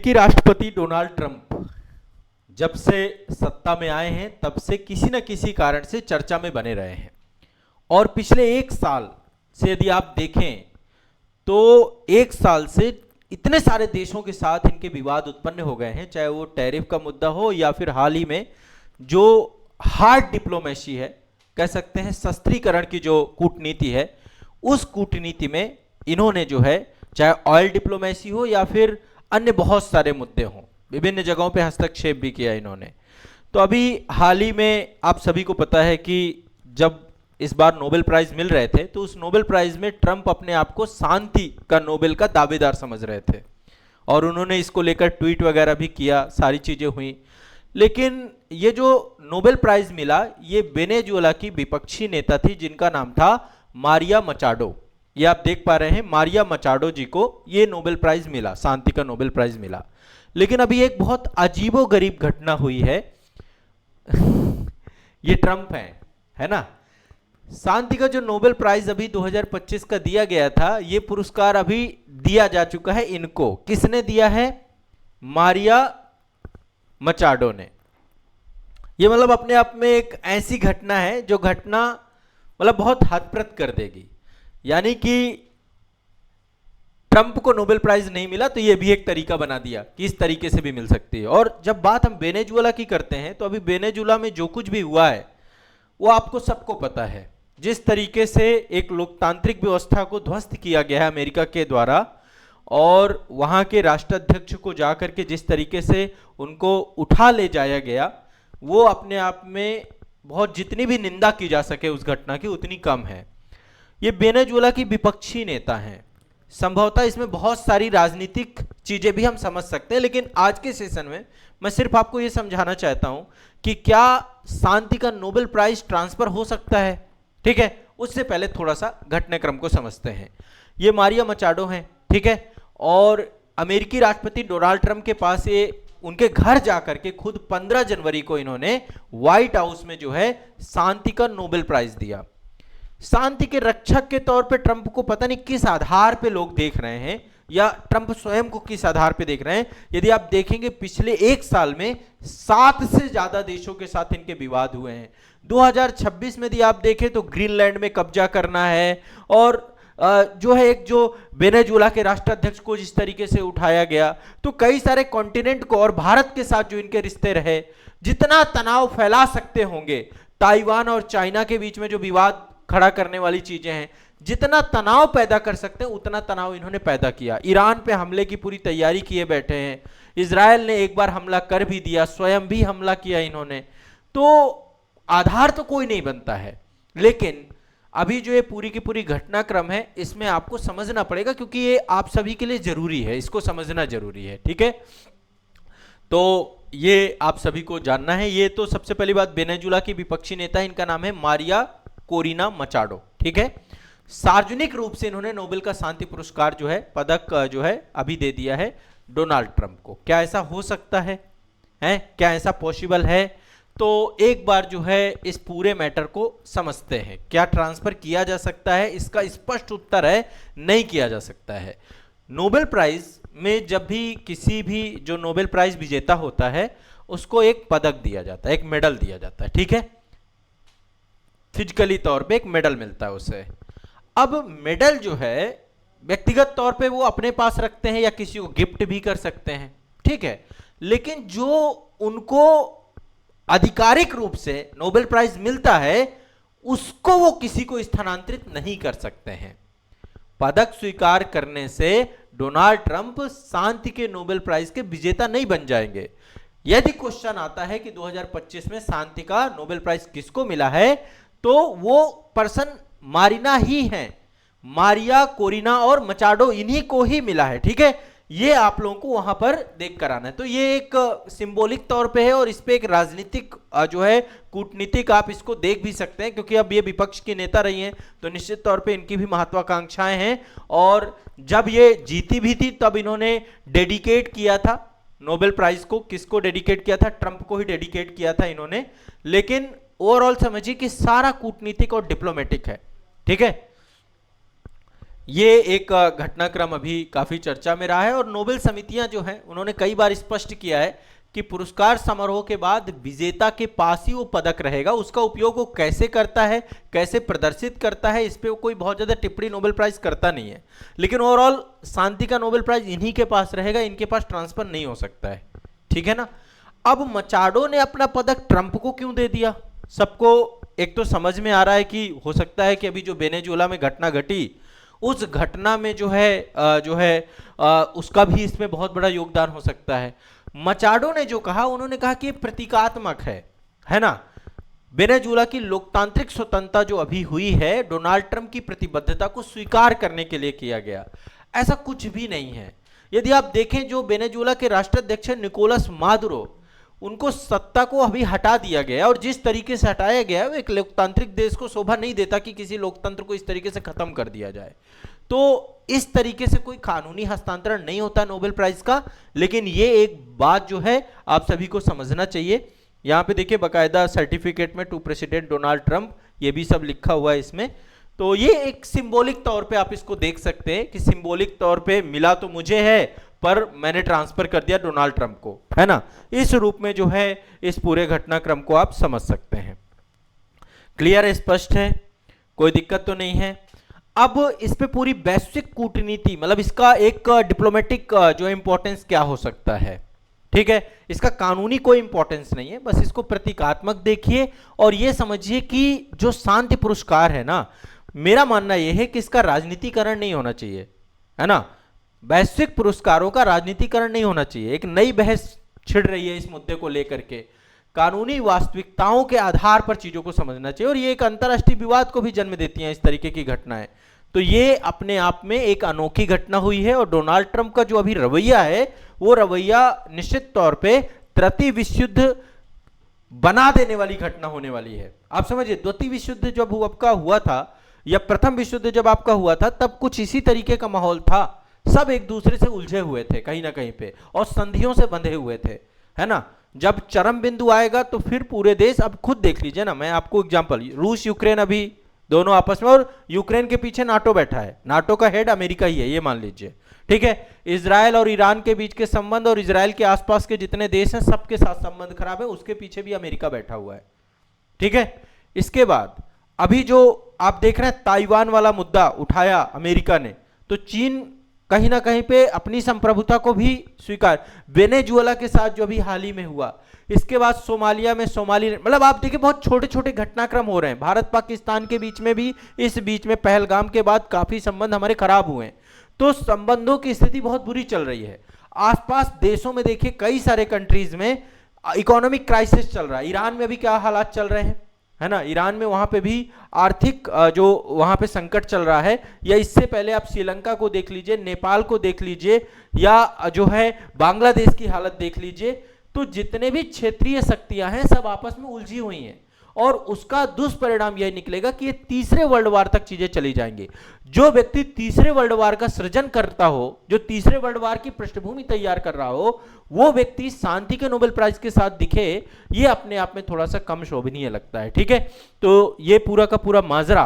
कि राष्ट्रपति Donald Trump जब से सत्ता में आए हैं तब से किसी न किसी कारण से चर्चा में बने रहे हैं। और पिछले एक साल से यदि आप देखें तो एक साल से इतने सारे देशों के साथ इनके विवाद उत्पन्न हो गए हैं, चाहे वो टैरिफ का मुद्दा हो या फिर हाल ही में जो हार्ड डिप्लोमेसी है, कह सकते हैं शस्त्रीकरण की जो कूटनीति है, उस कूटनीति में इन्होंने जो है चाहे ऑयल डिप्लोमेसी हो या फिर अन्य बहुत सारे मुद्दे हों, विभिन्न जगहों पे हस्तक्षेप भी किया इन्होंने। तो अभी हाल ही में आप सभी को पता है कि जब इस बार नोबेल प्राइज मिल रहे थे तो उस नोबेल प्राइज में ट्रंप अपने आप को शांति का नोबेल का दावेदार समझ रहे थे और उन्होंने इसको लेकर ट्वीट वगैरह भी किया, सारी चीजें हुई। लेकिन ये जो नोबेल प्राइज मिला ये वेनेजुएला की विपक्षी नेता थी जिनका नाम था मारिया मचाडो। ये आप देख पा रहे हैं, मारिया मचाडो जी को ये नोबेल प्राइज मिला, शांति का नोबेल प्राइज मिला। लेकिन अभी एक बहुत अजीबोगरीब घटना हुई है ये ट्रंप है ना। शांति का जो नोबेल प्राइज अभी 2025 का दिया गया था, ये पुरस्कार अभी दिया जा चुका है इनको। किसने दिया है? मारिया मचाडो ने। ये मतलब अपने आप में एक ऐसी घटना है जो घटना मतलब बहुत हतप्रत कर देगी। यानी कि ट्रंप को नोबेल प्राइज नहीं मिला तो ये भी एक तरीका बना दिया कि इस तरीके से भी मिल सकती है। और जब बात हम वेनेजुएला की करते हैं तो अभी वेनेजुएला में जो कुछ भी हुआ है वो आपको सबको पता है। जिस तरीके से एक लोकतांत्रिक व्यवस्था को ध्वस्त किया गया है अमेरिका के द्वारा और वहां के राष्ट्राध्यक्ष को जाकर के जिस तरीके से उनको उठा ले जाया गया, वो अपने आप में बहुत, जितनी भी निंदा की जा सके उस घटना की उतनी कम है। ये वेनेजुएला की विपक्षी नेता हैं, संभवतः इसमें बहुत सारी राजनीतिक चीजें भी हम समझ सकते हैं, लेकिन आज के सेशन में मैं सिर्फ आपको यह समझाना चाहता हूं कि क्या शांति का नोबेल प्राइज ट्रांसफर हो सकता है। ठीक है, उससे पहले थोड़ा सा घटनाक्रम को समझते हैं। ये मारिया मचाडो हैं, ठीक है, और अमेरिकी राष्ट्रपति डोनाल्ड ट्रंप के पास ये उनके घर जाकर के खुद 15 जनवरी को इन्होंने व्हाइट हाउस में जो है शांति का नोबेल प्राइज दिया। शांति के रक्षक के तौर पे ट्रंप को पता नहीं किस आधार पे लोग देख रहे हैं या ट्रंप स्वयं को किस आधार पे देख रहे हैं। यदि आप देखेंगे पिछले एक साल में 7 से ज्यादा देशों के साथ इनके विवाद हुए हैं। 2026 में यदि आप देखें तो ग्रीनलैंड में कब्जा करना है और जो है एक जो वेनेजुएला के राष्ट्राध्यक्ष को जिस तरीके से उठाया गया, तो कई सारे कॉन्टिनेंट को और भारत के साथ जो इनके रिश्ते रहे, जितना तनाव फैला सकते होंगे, ताइवान और चाइना के बीच में जो विवाद खड़ा करने वाली चीजें हैं, जितना तनाव पैदा कर सकते हैं उतना तनाव इन्होंने पैदा किया। ईरान पे हमले की पूरी तैयारी किए बैठे हैं, इजराइल ने एक बार हमला कर भी दिया, स्वयं भी हमला किया इन्होंने। तो आधार तो कोई नहीं बनता है, लेकिन अभी जो ये पूरी की पूरी घटनाक्रम है इसमें आपको समझना पड़ेगा क्योंकि ये आप सभी के लिए जरूरी है, इसको समझना जरूरी है। ठीक है, तो ये आप सभी को जानना है। ये तो सबसे पहली बात, वेनेजुएला की विपक्षी नेता, इनका नाम है मारिया कोरिना मचाडो। ठीक है, सार्वजनिक रूप से इन्होंने नोबेल का शांति पुरस्कार जो है, पदक जो है अभी दे दिया है डोनाल्ड ट्रंप को। क्या ऐसा हो सकता है? क्या ऐसा पॉसिबल है? तो एक बार जो है इस पूरे मैटर को समझते हैं। क्या ट्रांसफर किया जा सकता है? इसका स्पष्ट उत्तर है नहीं किया जा सकता है। नोबेल प्राइज में जब भी किसी भी जो नोबेल प्राइज विजेता होता है उसको एक पदक दिया जाता है, एक मेडल दिया जाता है। ठीक है, फिजिकली तौर पे एक मेडल मिलता है उसे। अब मेडल जो है व्यक्तिगत तौर पे वो अपने पास रखते हैं या किसी को गिफ्ट भी कर सकते हैं, ठीक है, लेकिन जो उनको आधिकारिक रूप से नोबेल प्राइज मिलता है उसको वो किसी को स्थानांतरित नहीं कर सकते हैं। पदक स्वीकार करने से डोनाल्ड ट्रंप शांति के नोबेल प्राइज के विजेता नहीं बन जाएंगे। यदि क्वेश्चन आता है कि 2025 में शांति का नोबेल प्राइज किसको मिला है, तो वो पर्सन मारिना ही है, मारिया कोरिना और मचाडो, इन्हीं को ही मिला है। ठीक है, ये आप लोगों को वहां पर देख कर आना है। तो ये एक सिंबॉलिक तौर पे है और इस पे एक राजनीतिक जो है कूटनीतिक आप इसको देख भी सकते हैं, क्योंकि अब ये विपक्ष की नेता रही हैं तो निश्चित तौर पे इनकी भी महत्वाकांक्षाएं हैं। और जब ये जीती भी थी तब इन्होंने डेडिकेट किया था नोबेल प्राइज को। किसको डेडिकेट किया था? ट्रंप को ही डेडिकेट किया था इन्होंने। लेकिन ओवरऑल समझिए कि सारा कूटनीतिक और डिप्लोमेटिक है। ठीक है, ये एक घटनाक्रम अभी काफी चर्चा में रहा है और नोबेल समितियां जो हैं उन्होंने कई बार स्पष्ट किया है कि पुरस्कार समारोह के बाद विजेता के पास ही वो पदक रहेगा, उसका उपयोग वो कैसे करता है, कैसे प्रदर्शित करता है, इस पे कोई बहुत ज्यादा टिप्पणी नोबेल प्राइज करता नहीं है। लेकिन ओवरऑल शांति का नोबेल प्राइज इन्हीं के पास रहेगा, इनके पास ट्रांसफर नहीं हो सकता है, ठीक है ना। अब मचाडो ने अपना पदक ट्रंप को क्यों दे दिया? सबको एक तो समझ में आ रहा है कि हो सकता है कि अभी जो वेनेजुएला में घटना घटी उस घटना में जो है उसका भी इसमें बहुत बड़ा योगदान हो सकता है। मचाडो ने जो कहा, उन्होंने कहा कि ये प्रतीकात्मक है ना। वेनेजुएला की लोकतांत्रिक स्वतंत्रता जो अभी हुई है डोनाल्ड ट्रंप की प्रतिबद्धता को स्वीकार करने के लिए किया गया, ऐसा कुछ भी नहीं है। यदि आप देखें जो वेनेजुएला के राष्ट्राध्यक्ष निकोलस मादुरो, उनको सत्ता को अभी हटा दिया गया और जिस तरीके से हटाया गया वो एक लोकतांत्रिक देश को शोभा नहीं देता कि किसी लोकतंत्र को इस तरीके से खत्म कर दिया जाए। तो इस तरीके से कोई कानूनी हस्तांतरण नहीं होता नोबेल प्राइज का। लेकिन ये एक बात जो है आप सभी को समझना चाहिए, यहां पे देखिए बकायदा सर्टिफिकेट में टू प्रेसिडेंट डोनाल्ड ट्रंप ये भी सब लिखा हुआ है इसमें। तो ये एक सिंबॉलिक तौर पे आप इसको देख सकते हैं कि सिंबॉलिक तौर पे मिला तो मुझे है पर मैंने ट्रांसफर कर दिया डोनाल्ड ट्रंप को, है ना। इस रूप में जो है इस पूरे घटनाक्रम को आप समझ सकते हैं। क्लियर, स्पष्ट है, कोई दिक्कत तो नहीं है। अब इस पे पूरी वैश्विक कूटनीति, मतलब इसका एक डिप्लोमेटिक जो इंपॉर्टेंस क्या हो सकता है, ठीक है। इसका कानूनी कोई इंपॉर्टेंस नहीं है, बस इसको प्रतीकात्मक देखिए और ये समझिए कि जो शांति पुरस्कार है ना, मेरा मानना यह है कि इसका राजनीतिकरण नहीं होना चाहिए, है ना। वैश्विक पुरस्कारों का राजनीतिकरण नहीं होना चाहिए। एक नई बहस छिड़ रही है इस मुद्दे को लेकर के, कानूनी वास्तविकताओं के आधार पर चीजों को समझना चाहिए और ये एक अंतर्राष्ट्रीय विवाद को भी जन्म देती हैं इस तरीके की घटनाएं। तो ये अपने आप में एक अनोखी घटना हुई है और डोनाल्ड ट्रंप का जो अभी रवैया है वो रवैया निश्चित तौर पे तृतीय विश्व युद्ध बना देने वाली घटना होने वाली है। आप समझिए, द्वितीय विश्व युद्ध जब आपका हुआ था या प्रथम विश्व युद्ध जब आपका हुआ था तब कुछ इसी तरीके का माहौल था, सब एक दूसरे से उलझे हुए थे कहीं ना कहीं पे और संधियों से बंधे हुए थे, है ना। जब चरम बिंदु आएगा तो फिर पूरे देश, अब खुद देख लीजिए ना, मैं आपको एग्जांपल, रूस यूक्रेन अभी दोनों आपस में, और यूक्रेन के पीछे नाटो बैठा है, नाटो का हेड अमेरिका ही है ये मान लीजिए, ठीक है। इजराइल और ईरान के बीच के संबंध और इजराइल के आसपास के जितने देश हैं सबके साथ संबंध खराब है, उसके पीछे भी अमेरिका बैठा हुआ है, ठीक है। इसके बाद अभी जो आप देख रहे हैं ताइवान वाला मुद्दा उठाया अमेरिका ने, तो चीन कहीं ना कहीं पे अपनी संप्रभुता को भी स्वीकार, वेनेजुएला के साथ जो अभी हाल ही में हुआ, इसके बाद सोमालिया में सोमाली, मतलब आप देखिए बहुत छोटे छोटे घटनाक्रम हो रहे हैं। भारत पाकिस्तान के बीच में भी, इस बीच में पहलगाम के बाद काफी संबंध हमारे खराब हुए हैं, तो संबंधों की स्थिति बहुत बुरी चल रही है। आसपास देशों में देखिए कई सारे कंट्रीज में इकोनॉमिक क्राइसिस चल रहा है। ईरान में भी क्या हालात चल रहे हैं, है ना, ईरान में वहां पे भी आर्थिक जो वहां पे संकट चल रहा है, या इससे पहले आप श्रीलंका को देख लीजिए, नेपाल को देख लीजिए, या जो है बांग्लादेश की हालत देख लीजिए। तो जितने भी क्षेत्रीय शक्तियां हैं सब आपस में उलझी हुई हैं और उसका दुष्परिणाम यह निकलेगा कि ये तीसरे वर्ल्ड वार तक चीजें चली जाएंगी। जो व्यक्ति तीसरे वर्ल्ड वार का सृजन करता हो, जो तीसरे वर्ल्ड वार की पृष्ठभूमि तैयार कर रहा हो, वो व्यक्ति शांति के नोबेल प्राइज के साथ दिखे, ये अपने आप में थोड़ा सा कम शोभनीय लगता है, ठीक है। तो ये पूरा का पूरा माजरा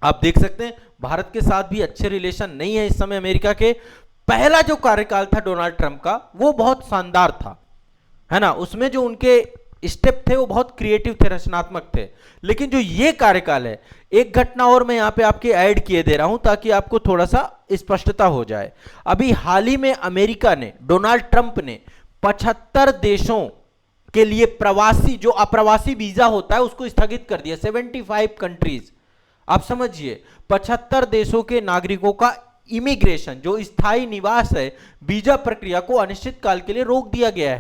आप देख सकते हैं। भारत के साथ भी अच्छे रिलेशन नहीं है इस समय अमेरिका के। पहला जो कार्यकाल था डोनाल्ड ट्रंप का वो बहुत शानदार था, है ना, उसमें जो उनके स्टेप थे वो बहुत क्रिएटिव थे, रचनात्मक थे। लेकिन जो ये कार्यकाल है, एक घटना और मैं यहां पे आपके ऐड किए दे रहा हूं ताकि आपको थोड़ा सा स्पष्टता हो जाए। अभी हाल ही में अमेरिका ने, डोनाल्ड ट्रंप ने 75 देशों के लिए प्रवासी, जो अप्रवासी वीजा होता है उसको स्थगित कर दिया। 75 कंट्रीज, आप समझिए 75 देशों के नागरिकों का इमिग्रेशन, जो स्थायी निवास है, वीजा प्रक्रिया को अनिश्चित काल के लिए रोक दिया गया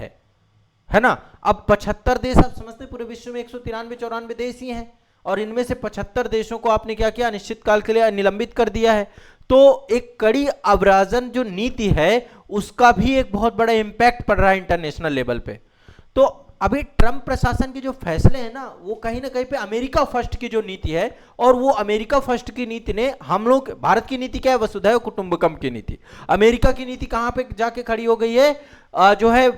है ना। अब 75 देश, आप समझते पूरे विश्व में 193-94 देश ही हैं और इनमें से 75 देशों को आपने क्या किया, अनिश्चित काल के लिए निलंबित कर दिया है। तो एक कड़ी अव्राजन जो नीति है उसका भी एक बहुत बड़ा इंपैक्ट पड़ रहा है इंटरनेशनल लेवल पे। तो अभी ट्रंप प्रशासन के जो फैसले हैं ना, वो कहीं ना कहीं पे अमेरिका फर्स्ट की जो नीति है, और वो अमेरिका फर्स्ट की नीति ने हम लोग, भारत की नीति क्या है, वसुधैव कुटुंबकम की नीति। अमेरिका की नीति कहां पे जाके खड़ी हो गई है, जो है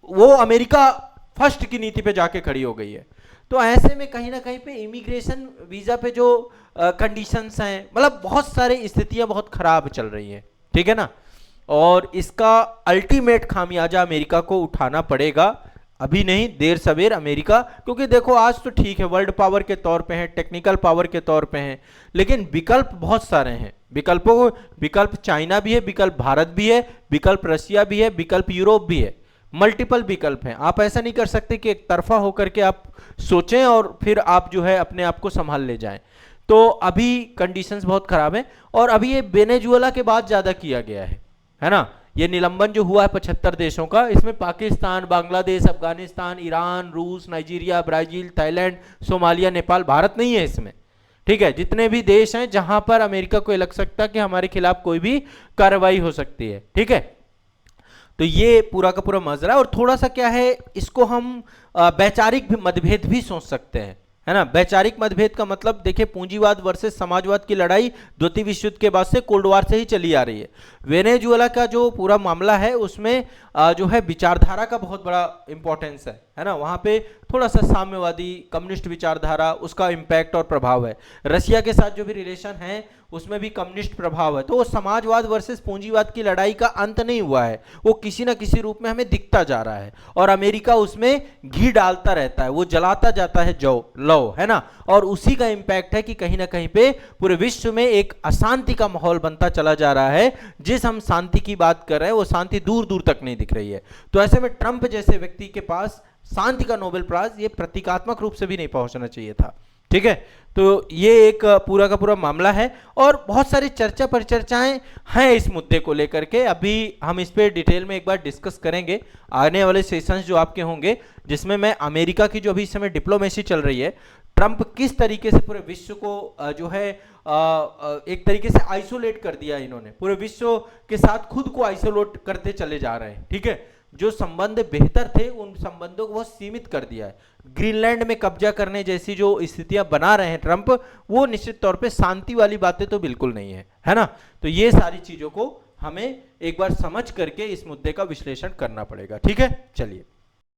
वो अमेरिका फर्स्ट की नीति पे जाके खड़ी हो गई है। तो ऐसे में कहीं ना कहीं पे इमिग्रेशन वीजा पे जो कंडीशंस हैं, मतलब बहुत सारे स्थितियां बहुत खराब चल रही हैं, ठीक है ना। और इसका अल्टीमेट खामियाजा अमेरिका को उठाना पड़ेगा, अभी नहीं देर सवेर अमेरिका, क्योंकि देखो आज तो ठीक है वर्ल्ड पावर के तौर पे है, टेक्निकल पावर के तौर पे है, लेकिन विकल्प बहुत सारे हैं। विकल्प चाइना भी है, विकल्प भारत भी है, विकल्प रशिया भी है, विकल्प यूरोप भी है, मल्टीपल विकल्प हैं। आप ऐसा नहीं कर सकते कि एक तरफा होकर के आप सोचें और फिर आप जो है अपने आप को संभाल ले जाएं। तो अभी कंडीशंस बहुत खराब हैं, और अभी ये वेनेजुएला के बाद ज्यादा किया गया है ना। ये निलंबन जो हुआ है 75 देशों का, इसमें पाकिस्तान, बांग्लादेश, अफगानिस्तान, ईरान, रूस, Nigeria, Brazil, Thailand, Somalia, Nepal, Bharat नहीं है इसमें, ठीक है। जितने भी देश हैं जहां पर अमेरिका को लग सकता है कि हमारे खिलाफ कोई भी कार्रवाई हो सकती है, ठीक है। तो ये पूरा का पूरा मजरा है। और थोड़ा सा क्या है, इसको हम वैचारिक मतभेद भी सोच सकते हैं, है ना। वैचारिक मतभेद का मतलब देखिए, पूंजीवाद वर्सेस समाजवाद की लड़ाई द्वितीय विश्व युद्ध के बाद से कोल्ड वार से ही चली आ रही है। वेनेजुएला का जो पूरा मामला है उसमें जो है विचारधारा का बहुत बड़ा इंपॉर्टेंस है ना। वहां पे थोड़ा सा साम्यवादी कम्युनिस्ट विचारधारा, उसका इंपैक्ट और प्रभाव है। रशिया के साथ जो भी रिलेशन है उसमें भी कम्युनिस्ट प्रभाव है। तो समाजवाद वर्सेस पूंजीवाद की लड़ाई का अंत नहीं हुआ है, वो किसी ना किसी रूप में हमें दिखता जा रहा है, और अमेरिका उसमें घी डालता रहता है, वो जलाता जाता है लौ, है ना। और उसी का इंपैक्ट है कि कहीं ना कहीं पे पूरे विश्व में एक अशांति का माहौल बनता चला जा रहा है। जिस हम शांति की बात कर रहे हैं वो शांति दूर दूर तक नहीं दिख रही है। तो ऐसे में ट्रंप जैसे व्यक्ति के पास शांति का नोबेल प्राइज ये प्रतीकात्मक रूप से भी नहीं पहुंचना चाहिए था, ठीक है। तो ये एक पूरा का पूरा मामला है, और बहुत सारी चर्चा परिचर्चाएं हैं इस मुद्दे को लेकर के। अभी हम इस पे डिटेल में एक बार डिस्कस करेंगे आने वाले सेशंस जो आपके होंगे, जिसमें मैं अमेरिका की जो अभी इस समय डिप्लोमेसी चल रही है, ट्रंप किस तरीके से पूरे विश्व को जो है एक तरीके से आइसोलेट कर दिया इन्होंने, पूरे विश्व के साथ खुद को आइसोलेट करते चले जा रहे हैं, ठीक है। जो संबंध बेहतर थे उन संबंधों को बहुत सीमित कर दिया है। ग्रीनलैंड में कब्जा करने जैसी जो स्थितियां बना रहे हैं ट्रंप, वो निश्चित तौर पे शांति वाली बातें तो बिल्कुल नहीं है ना। तो ये सारी चीजों को हमें एक बार समझ करके इस मुद्दे का विश्लेषण करना पड़ेगा, ठीक है। चलिए।